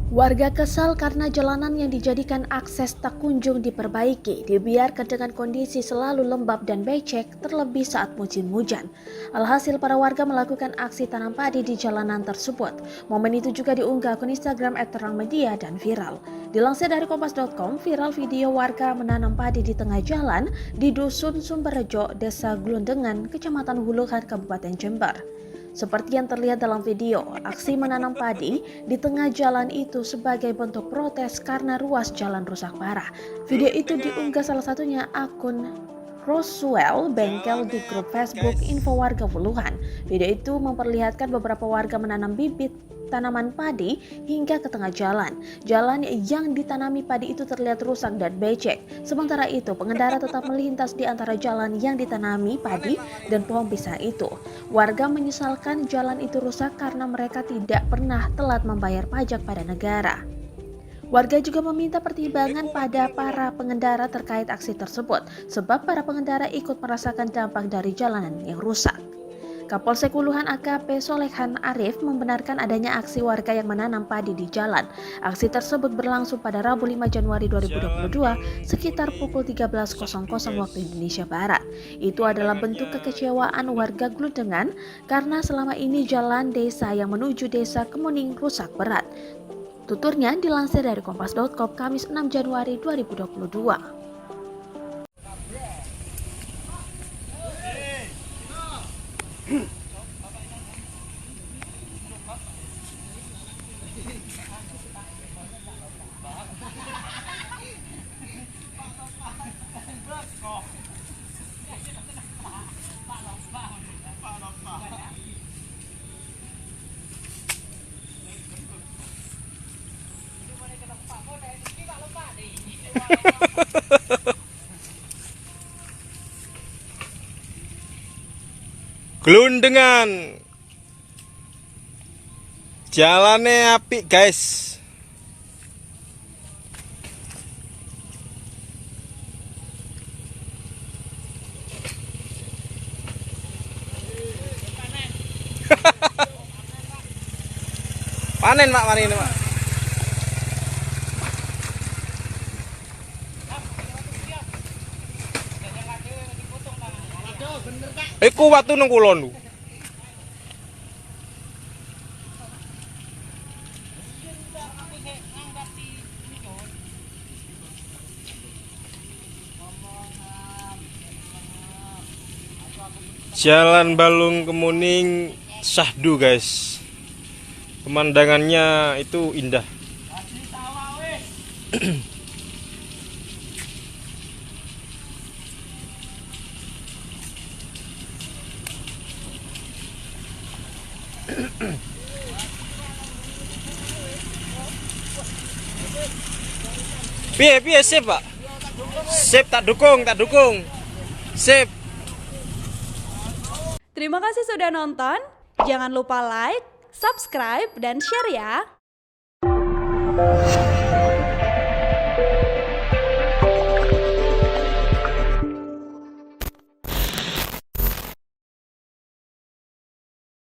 Warga kesal karena jalanan yang dijadikan akses tak kunjung diperbaiki, dibiarkan dengan kondisi selalu lembab dan becek, terlebih saat musim hujan. Alhasil para warga melakukan aksi tanam padi di jalanan tersebut. Momen itu juga diunggah akun Instagram @terangmedia dan viral. Dilansir dari kompas.com, viral video warga menanam padi di tengah jalan di Dusun Sumberrejo, Desa Glundengan, Kecamatan Huluhan, Kabupaten Jember. Seperti yang terlihat dalam video, aksi menanam padi di tengah jalan itu sebagai bentuk protes karena ruas jalan rusak parah. Video itu diunggah salah satunya akun Roswell Bengkel di grup Facebook Info Warga Wuluhan. Video itu memperlihatkan beberapa warga menanam bibit tanaman padi hingga ke tengah jalan. Jalan yang ditanami padi itu terlihat rusak dan becek. Sementara itu, pengendara tetap melintas di antara jalan yang ditanami padi dan pohon pisang itu. Warga menyesalkan jalan itu rusak karena mereka tidak pernah telat membayar pajak pada negara. Warga juga meminta pertimbangan pada para pengendara terkait aksi tersebut, sebab para pengendara ikut merasakan dampak dari jalanan yang rusak. Kapolsek Wuluhan AKP Solekhan Arif membenarkan adanya aksi warga yang menanam padi di jalan. Aksi tersebut berlangsung pada Rabu 5 Januari 2022 sekitar pukul 13.00 waktu Indonesia Barat. Itu adalah bentuk kekecewaan warga Glundengan karena selama ini jalan desa yang menuju desa Kemuning rusak berat. Tuturnya dilansir dari kompas.com Kamis 6 Januari 2022. Glundengan jalannya apik guys. Panen mak, panen mak. Iku watu nang kulon. Jalan Balung Kemuning Syahdu guys. Pemandangannya itu indah. Piye sip pak? Sip, tak dukung. Sip. Terima kasih sudah nonton. Jangan lupa like, subscribe, dan share ya.